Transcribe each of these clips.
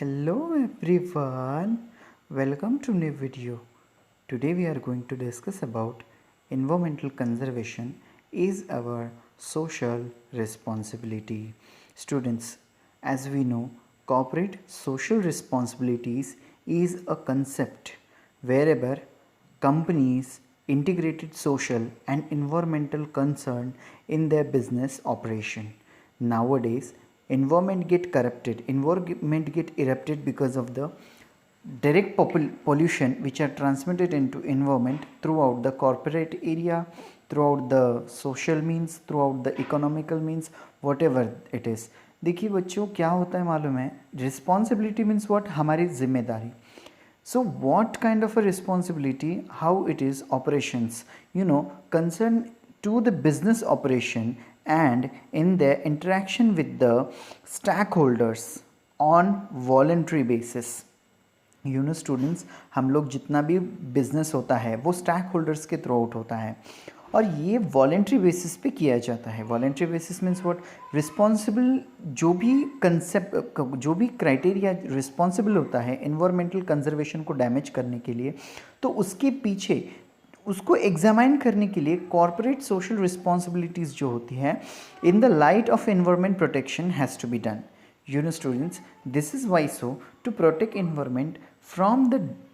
Hello everyone, welcome to new video. Today we are going to discuss about environmental conservation is our social responsibility. Students, as we know, corporate social responsibilities is a concept wherever companies integrated social and environmental concern in their business operation. Nowadays, environment get corrupted, environment get erupted because of the direct pollution which are transmitted into environment throughout the corporate area, throughout the social means, throughout the economical means, whatever it is. देखिए बच्चों, क्या होता है मालूम है, responsibility means what, हमारी जिम्मेदारी. So what kind of a responsibility, how it is operations, concern to the business operation and in their interaction with the stakeholders on voluntary basis. Students, हम लोग जितना भी बिजनेस होता है वो स्टैक होल्डर्स के थ्रू आउट होता है और ये वॉलेंट्री बेसिस पे किया जाता है. Voluntary basis means what, responsible जो भी कंसेप्ट, जो भी क्राइटेरिया रिस्पॉन्सिबल होता है एनवायरमेंटल कंजर्वेशन को डैमेज करने के लिए, तो उसके पीछे उसको एग्जामाइन करने के लिए कॉर्पोरेट सोशल रिस्पॉन्सिबिलिटीज़ जो होती हैं in the light of environment protection has to be done. Students, this is why so to protect environment from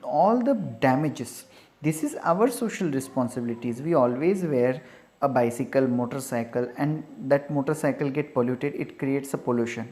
all the damages, this is our social responsibilities. We always wear a bicycle, motorcycle, and that motorcycle get polluted, it creates a pollution.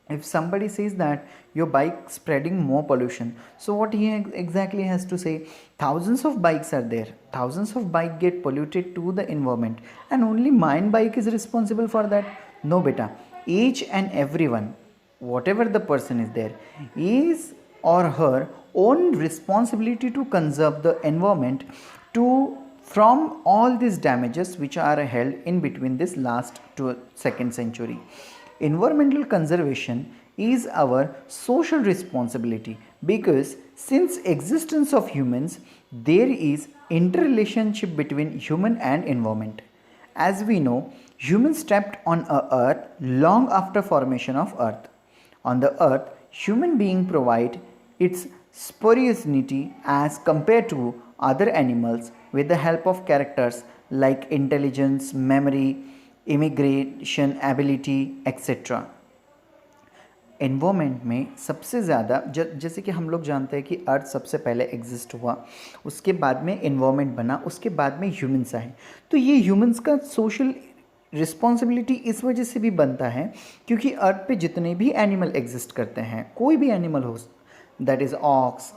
If somebody says that your bike spreading more pollution, so what he exactly has to say, thousands of bikes are there, thousands of bike get polluted to the environment and only mine bike is responsible for that. No beta, each and everyone, whatever the person is there, is or her own responsibility to conserve the environment to from all these damages which are held in between this last to second century. Environmental conservation is our social responsibility because since existence of humans, there is interrelationship between human and environment. As we know, humans stepped on a earth long after formation of earth. On the earth, human being provide its spirituality as compared to other animals with the help of characters like intelligence, memory, immigration ability, etc. Environment में सबसे ज़्यादा जैसे कि हम लोग जानते हैं कि अर्थ सबसे पहले एग्जिस्ट हुआ, उसके बाद में एनवायरमेंट बना, उसके बाद में ह्यूमंस आए. तो ये ह्यूमंस का सोशल रिस्पॉन्सिबिलिटी इस वजह से भी बनता है क्योंकि अर्थ पे जितने भी एनिमल एग्जिस्ट करते हैं, कोई भी एनिमल हो, that is ox,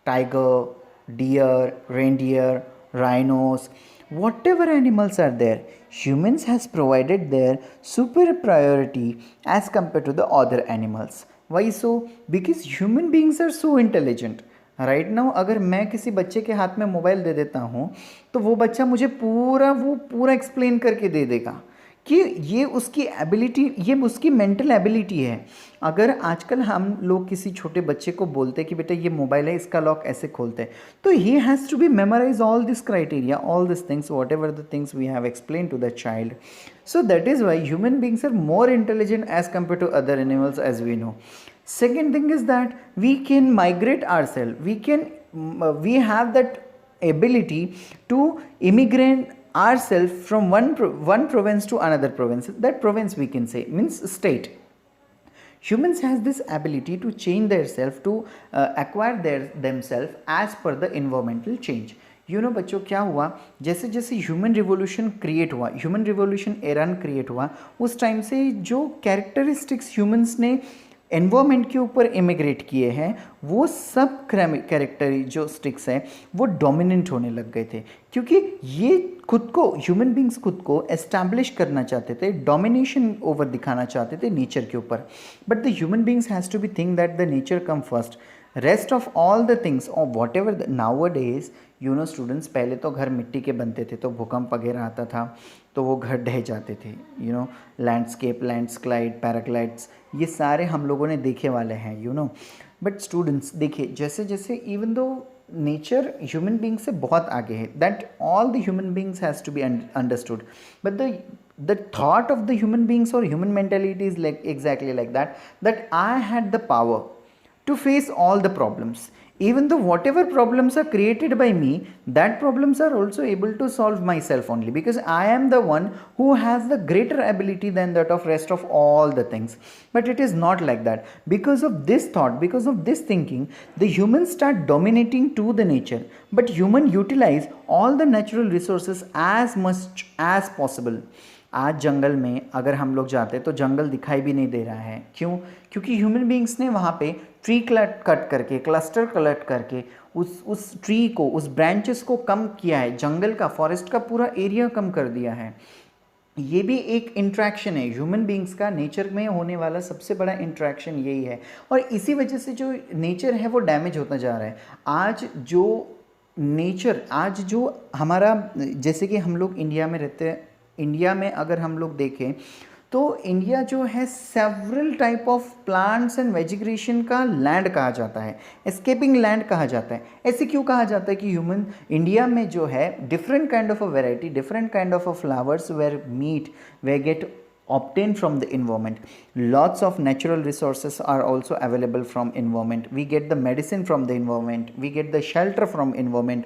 tiger, deer, reindeer, rhinos, whatever animals are there, humans has provided their super priority as compared to the other animals. Why so? Because human beings are so intelligent. Right now अगर मैं किसी बच्चे के हाथ में mobile दे देता हूँ तो वो बच्चा मुझे पूरा एक्सप्लेन करके दे देगा कि ये उसकी एबिलिटी, ये उसकी मेंटल एबिलिटी है. अगर आजकल हम लोग किसी छोटे बच्चे को बोलते हैं कि बेटा ये मोबाइल है, इसका लॉक ऐसे खोलते हैं, तो he has to be memorise all this criteria, all this things, whatever the things we have explain to the child. So that is why human beings are more intelligent as compare to other animals as we know. Second thing is that we can migrate ourselves. We have that ability to immigrate ourselves from one province to another province. That province we can say means state. Humans has this ability to change themselves, to acquire themselves as per the environmental change. बच्चों क्या हुआ, जैसे जैसे human revolution create हुआ, human revolution एरन create हुआ, उस time से जो कैरेक्टरिस्टिक्स ह्यूमंस ने एनवायरमेंट के ऊपर इमिग्रेट किए हैं, वो सब कैरेक्टरिस्टिक्स हैं वो डोमिनेंट होने लग गए थे क्योंकि ये खुद को, ह्यूमन बींग्स खुद को एस्टैब्लिश करना चाहते थे, डोमिनेशन ओवर दिखाना चाहते थे नेचर के ऊपर. But the human beings has to be think that the nature come first, rest of all the things और whatever. Nowadays students, पहले तो घर मिट्टी के बनते थे तो भूकंप वगैरह आता था तो वो घर ढह जाते थे. लैंडस्केप, लैंडस्लाइड, पैराग्लाइड्स, ये सारे हम लोगों ने देखे वाले हैं. बट स्टूडेंट्स देखिए, जैसे जैसे even though nature human being से बहुत आगे है, that all the human beings has to be understood, but the thought of the human beings or human mentality is like exactly like that I had the power to face all the problems. Even though whatever problems are created by me, that problems are also able to solve myself only, because I am the one who has the greater ability than that of rest of all the things. But it is not like that. Because of this thought, because of this thinking, the humans start dominating to the nature, but human utilize all the natural resources as much as possible. आज जंगल में अगर हम लोग जाते तो जंगल दिखाई भी नहीं दे रहा है. क्यों? क्योंकि ह्यूमन बीइंग्स ने वहाँ पे ट्री कट करके, क्लस्टर कलेक्ट करके उस ट्री को, उस ब्रांचेस को कम किया है, जंगल का, फॉरेस्ट का पूरा एरिया कम कर दिया है. ये भी एक इंट्रैक्शन है ह्यूमन बीइंग्स का, नेचर में होने वाला सबसे बड़ा इंट्रैक्शन यही है. और इसी वजह से जो नेचर है वो डैमेज होता जा रहा है. आज जो हमारा, जैसे कि हम लोग इंडिया में रहते हैं, इंडिया में अगर हम लोग देखें तो इंडिया जो है several type of plants and vegetation का लैंड कहा जाता है, एस्केपिंग लैंड कहा जाता है. ऐसे क्यों कहा जाता है कि ह्यूमन इंडिया में जो है different kind of a variety, different kind of a flowers where meat we get obtained from the environment. Lots of natural resources are also available from environment. We get the medicine from the environment, we get the shelter from environment,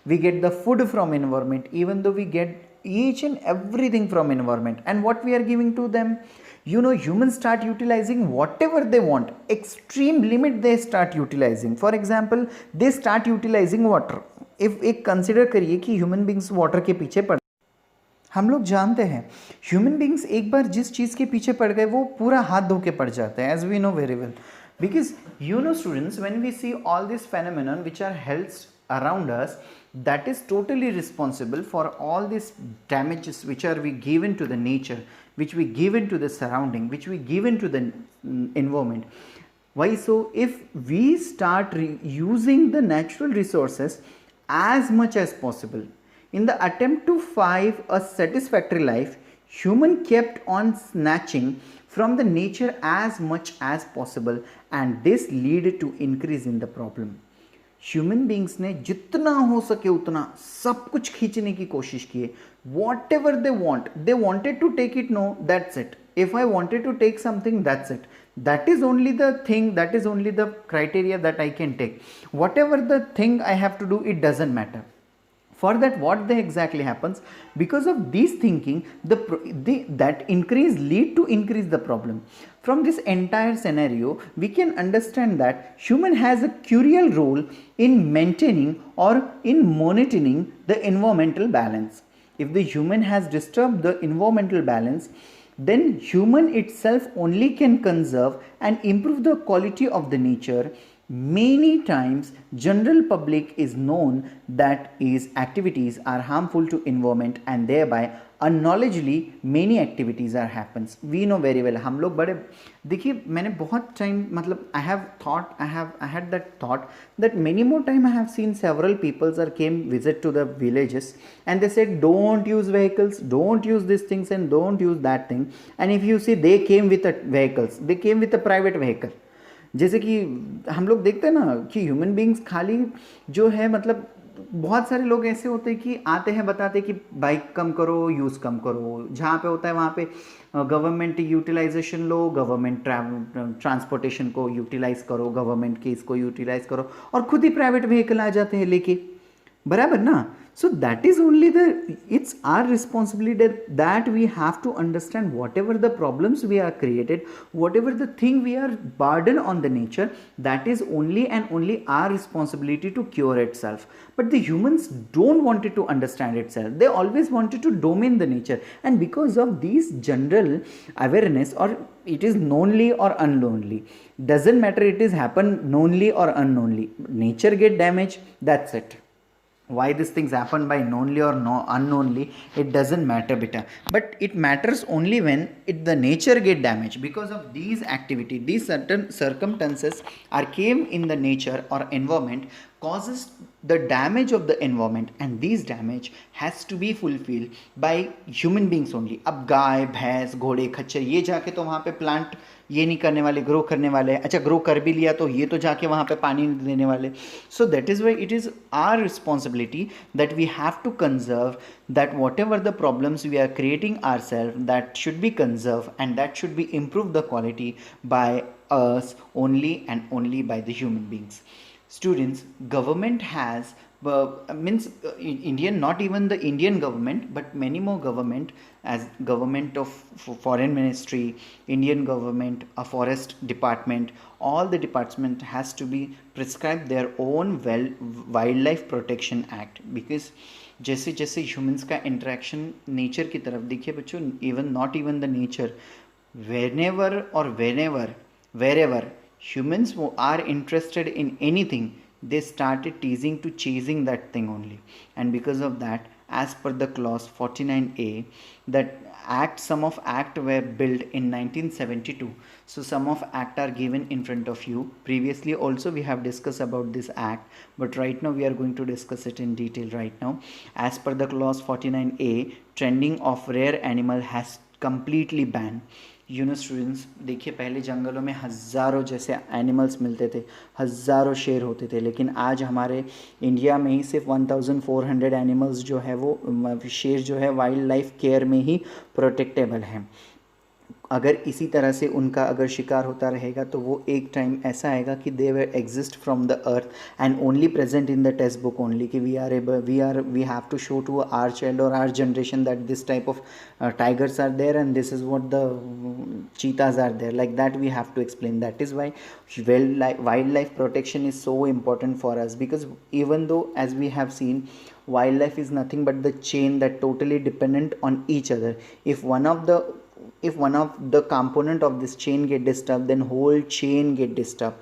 we get the food from environment, even though we get each and everything from environment. And what we are giving to them, humans start utilizing whatever they want. Extreme limit they start utilizing. For example, they start utilizing water. if एक consider करिए कि human beings water के पीछे पड़, हम लोग जानते हैं ह्यूमन बींग्स एक बार जिस चीज़ के पीछे पड़ गए वो पूरा हाथ धो के पड़ जाते हैं, as we know very well. Because students, when we see all these phenomenon which are held around us, that is totally responsible for all these damages which are we given to the nature, which we given to the surrounding, which we given to the environment. Why so? If we start using the natural resources as much as possible in the attempt to find a satisfactory life, human kept on snatching from the nature as much as possible, and this lead to increase in the problem. Human beings ने जितना हो सके उतना सब कुछ खींचने की कोशिश की है. Whatever they want, they wanted to take it, no that's it. If I wanted to take something, that's it. That is only the thing, that is only the criteria that I can take. Whatever the thing I have to do, it doesn't matter. For that, what they exactly happens, because of this thinking, that increase lead to increase the problem. From this entire scenario, we can understand that human has a crucial role in maintaining or in monitoring the environmental balance. If the human has disturbed the environmental balance, then human itself only can conserve and improve the quality of the nature. Many times general public is known that his activities are harmful to environment, and thereby unknowledgely many activities are happens. We know very well. हम लोग बड़े, देखिए मैंने बहुत time, मतलब I had that thought that many more time I have seen several peoples are came visit to the villages and they said don't use vehicles, don't use these things and don't use that thing. And if you see, they came with a vehicles, they came with a private vehicle. जैसे कि हम लोग देखते हैं ना कि human beings खाली जो है, मतलब बहुत सारे लोग ऐसे होते हैं कि आते हैं बताते कि बाइक कम करो, यूज़ कम करो, जहाँ पे होता है वहाँ पे गवर्नमेंट यूटिलाइजेशन लो, गवर्नमेंट ट्रांसपोर्टेशन को यूटिलाइज करो, गवर्नमेंट के इसको यूटिलाइज करो, और खुद ही प्राइवेट व्हीकल आ जाते हैं लेके, बराबर ना. So that is only it's our responsibility that we have to understand whatever the problems we are created, whatever the thing we are burdened on the nature, that is only and only our responsibility to cure itself. But the humans don't want it to understand itself. They always wanted to domain the nature, and because of these general awareness, or it is knowingly or unknowingly, doesn't matter it is happen knowingly or unknowingly, nature get damaged, that's it. Why these things happen by knowingly or unknowingly, it doesn't matter beta, but it matters only when the nature get damaged. Because of these activity, these certain circumstances are came in the nature or environment, causes the damage of the environment, and these damage has to be fulfilled by human beings only. अब गाय भैंस घोड़े खच्चर ये जाके तो वहाँ पे plant ये नहीं करने वाले, ग्रो करने वाले. अच्छा ग्रो कर भी लिया तो ये तो जाके वहाँ पे पानी नहीं देने वाले. So that is why it is our responsibility that we have to conserve that whatever the problems we are creating ourselves, that should be conserved and that should be improved the quality by us only and only by the human beings. Students, government has Indian, not even the Indian government, but many more government, as government of foreign ministry, Indian government, a forest department, all the department has to be prescribe their own wildlife protection act, because जैसे जैसे humans का interaction nature की तरफ, देखिए बच्चों, even not even the nature, wherever humans who are interested in anything, they started teasing to chasing that thing only. And because of that, as per the clause 49A, that some of act were built in 1972. So some of act are given in front of you. Previously also we have discussed about this act, but right now we are going to discuss it in detail right now. As per the clause 49A, trending of rare animal has completely banned. Students, देखिए पहले जंगलों में हज़ारों जैसे animals मिलते थे, हज़ारों शेर होते थे, लेकिन आज हमारे इंडिया में ही सिर्फ 1400 एनिमल्स जो है वो शेर जो है वाइल्ड लाइफ केयर में ही प्रोटेक्टेबल हैं. अगर इसी तरह से उनका अगर शिकार होता रहेगा तो वो एक टाइम ऐसा आएगा कि they will exist from the earth and only present in the textbook only, कि we have to show to our child और our generation that this type of tigers are there and this is what the cheetahs are there. Like that we have to explain. That is why wildlife protection is so important for us, because even though, as we have seen, wildlife is nothing but the chain that totally dependent on each other. If one of the component of this chain get disturbed, then whole chain get disturbed.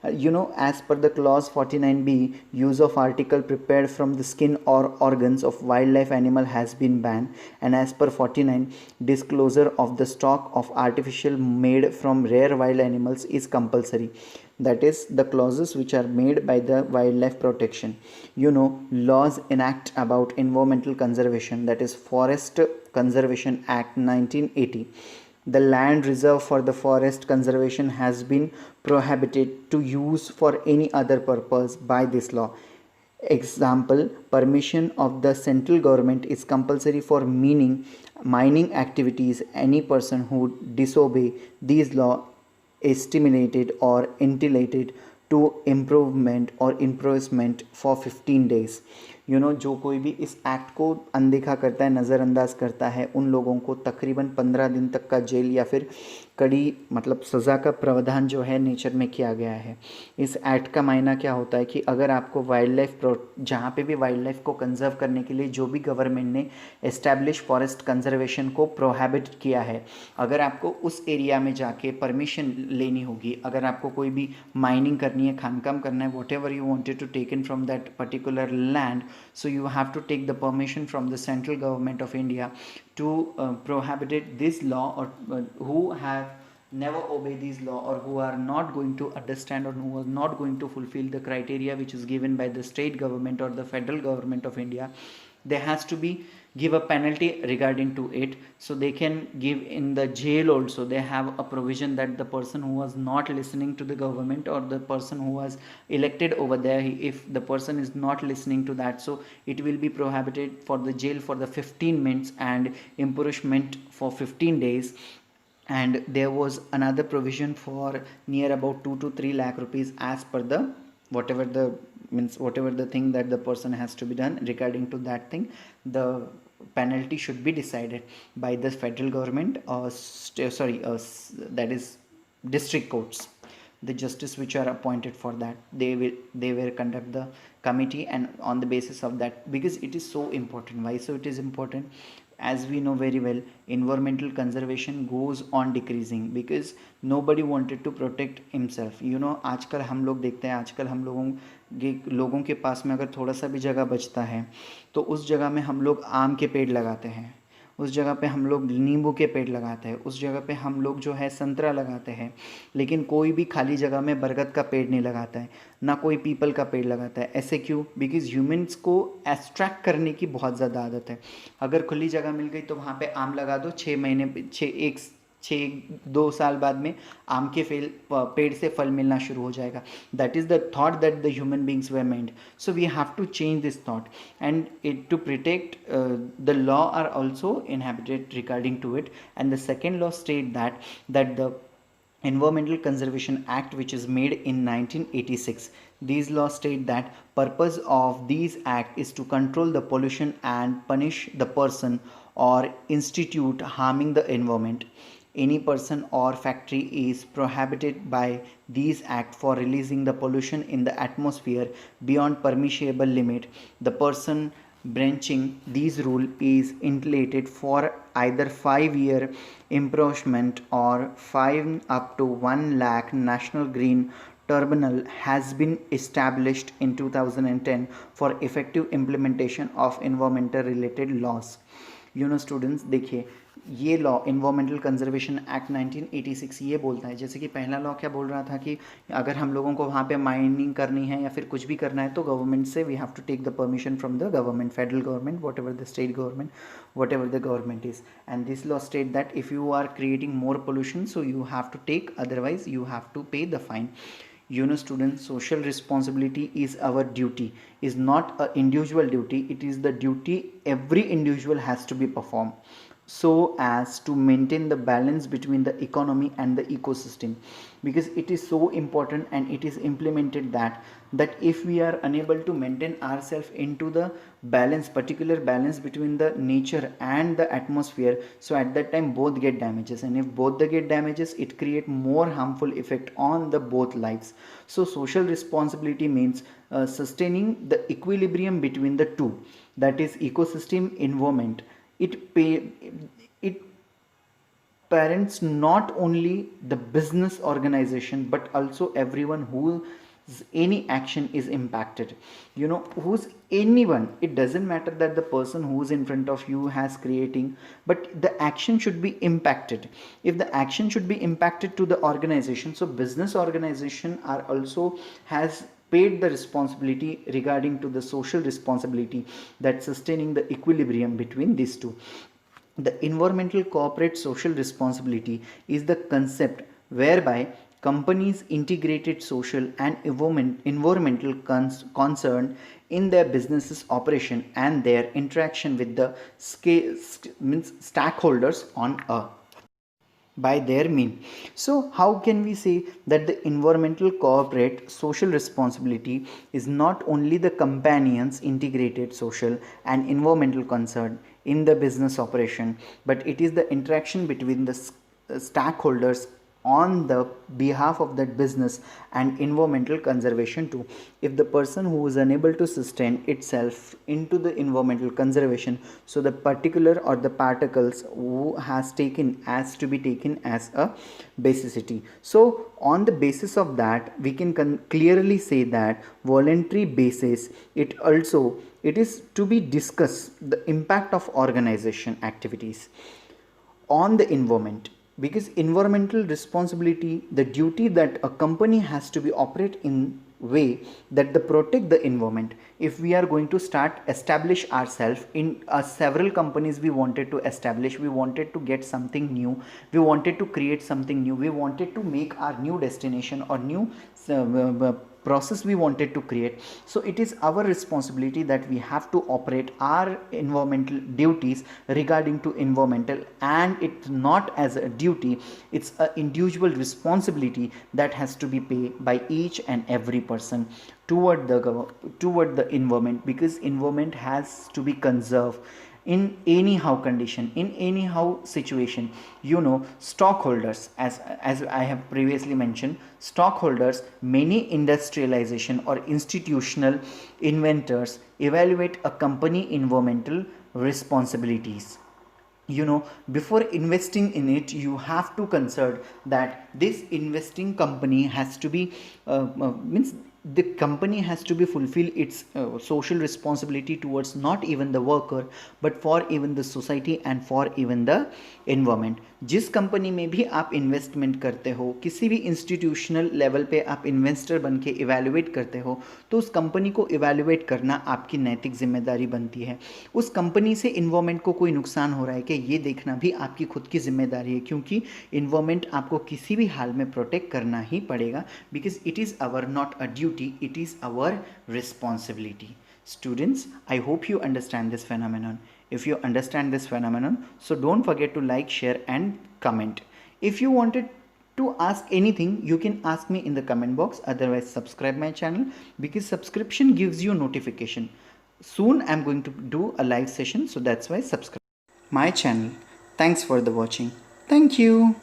As per the clause 49B, use of article prepared from the skin or organs of wildlife animal has been banned. And as per 49, disclosure of the stock of artificial made from rare wild animals is compulsory. That is the clauses which are made by the wildlife protection. Laws enact about environmental conservation, that is Forest Conservation Act 1980. The land reserved for the forest conservation has been prohibited to use for any other purpose by this law. Example, permission of the central government is compulsory for mining activities. Any person who disobey these law is stimulated or entitled to imprisonment for 15 days. जो कोई भी इस act को अनदेखा करता है, नज़रअंदाज करता है, उन लोगों को तकरीबन 15 दिन तक का जेल या फिर कड़ी मतलब सज़ा का प्रावधान जो है नेचर में किया गया है. इस एक्ट का मायना क्या होता है कि अगर आपको जहाँ पे भी वाइल्ड लाइफ को कंजर्व करने के लिए जो भी गवर्नमेंट ने एस्टैब्लिश फॉरेस्ट कंजर्वेशन को प्रोहिबिट किया है, अगर आपको उस एरिया में जाके परमिशन लेनी होगी, अगर आपको कोई भी माइनिंग करनी है, खानकाम करना है, whatever you wanted to take in from that particular land, so you have to take the permission from the central government of India to prohibit this law, or who have never obeyed this law, or who are not going to understand, or who are not going to fulfill the criteria which is given by the state government or the federal government of India, there has to be give a penalty regarding to it. So they can give in the jail also. They have a provision that the person who was not listening to the government, or the person who was elected over there, if the person is not listening to that, so it will be prohibited for the jail for the 15 minutes and imprisonment for 15 days. And there was another provision for near about 2 to 3 lakh rupees, as per the whatever the thing that the person has to be done regarding to that thing. The penalty should be decided by the federal government, or that is district courts. The justice which are appointed for that, they will conduct the committee, and on the basis of that, because it is so important. Why so it is important? As we know very well, environmental conservation goes on decreasing because nobody wanted to protect himself. आजकल हम लोग देखते हैं, आजकल हम लोगों के पास में अगर थोड़ा सा भी जगह बचता है तो उस जगह में हम लोग आम के पेड़ लगाते हैं, उस जगह पे हम लोग नींबू के पेड़ लगाते हैं, उस जगह पे हम लोग जो है संतरा लगाते हैं, लेकिन कोई भी खाली जगह में बरगद का पेड़ नहीं लगाता है, ना कोई पीपल का पेड़ लगाता है. ऐसे क्यों? बिकॉज ह्यूमंस को एब्स्ट्रैक्ट करने की बहुत ज़्यादा आदत है. अगर खुली जगह मिल गई तो वहाँ पे आम लगा दो, 2 साल बाद में आम के पेड़ से फल मिलना शुरू हो जाएगा. That is the thought that the human beings were meant. So we have to change this thought, and it to protect the law are also inhabited regarding to it. And the second law state that the Environmental Conservation Act, which is made in 1986. These laws state that purpose of these act is to control the pollution and punish the person or institute harming the environment. Any person or factory is prohibited by these act for releasing the pollution in the atmosphere beyond permissible limit. The person breaching these rule is entitled for either 5-year imprisonment or fine up to 1 lakh. National Green Tribunal has been established in 2010 for effective implementation of environmental related laws. Students देखिए, ये law environmental conservation act 1986 ये बोलता है, जैसे कि पहला law क्या बोल रहा था कि अगर हम लोगों को वहाँ पे माइनिंग करनी है या फिर कुछ भी करना है तो गवर्नमेंट से we have to take the permission from the government, federal government, whatever the state government, whatever the government is. And this law state that if you are creating more pollution so you have to take, otherwise you have to pay the fine. Students, social responsibility is our duty, is not a individual duty. It is the duty every individual has to be performed so as to maintain the balance between the economy and the ecosystem, because it is so important and it is implemented that if we are unable to maintain ourselves into the balance, particular balance between the nature and the atmosphere, so at that time both get damages, and if both the get damages it create more harmful effect on the both lives. So social responsibility means sustaining the equilibrium between the two, that is ecosystem, environment. It parents not only the business organization but also everyone whose any action is impacted. Who's anyone, it doesn't matter that the person who's in front of you has creating, but the action should be impacted. If the action should be impacted to the organization, so business organization are also has paid the responsibility regarding to the social responsibility, that sustaining the equilibrium between these two. The environmental corporate social responsibility is the concept whereby companies integrated social and environmental concern in their business operation and their interaction with the stakeholders on a by their mean. So how can we say that the environmental corporate social responsibility is not only the companions integrated social and environmental concern in the business operation, but it is the interaction between the stakeholders on the behalf of that business and environmental conservation too. If the person who is unable to sustain itself into the environmental conservation, so the particular or the particles who has taken as to be taken as a basicity. So on the basis of that we can clearly say that voluntary basis, it is to be discussed the impact of organization activities on the environment, because environmental responsibility, the duty that a company has to be operate in way that they protect the environment. If we are going to start establish ourselves in several companies we wanted to establish, we wanted to get something new, we wanted to create something new, we wanted to make our new destination or new process we wanted to create. So it is our responsibility that we have to operate our environmental duties regarding to environmental, and it's not as a duty, it's an individual responsibility that has to be paid by each and every person toward the environment, because environment has to be conserved in anyhow condition, in anyhow situation. Stockholders, as I have previously mentioned, stockholders, many industrialization or institutional inventors evaluate a company environmental responsibilities. Before investing in it, you have to consider that this investing company has to be means the company has to be fulfill its social responsibility towards not even the worker but for even the society and for even the environment. जिस company में भी आप investment करते हो, किसी भी institutional level पे आप इन्वेस्टर बन के इवेल्युएट करते हो, तो उस कंपनी को इवेल्युएट करना आपकी नैतिक जिम्मेदारी बनती है. उस कंपनी से इन्वायरमेंट को कोई नुकसान हो रहा है कि ये देखना भी आपकी खुद की जिम्मेदारी है, क्योंकि इन्वायरमेंट आपको किसी भी हाल में प्रोटेक्ट करना ही पड़ेगा, because it is our not a duty, it is our responsibility. Students, I hope you understand this phenomenon. If you understand this phenomenon, so don't forget to like, share and comment. If you wanted To ask anything, you can ask me in the comment box. Otherwise, subscribe my channel, because subscription gives you notification. Soon I'm going to do a live session, so that's why subscribe my channel. Thanks for the watching. Thank you.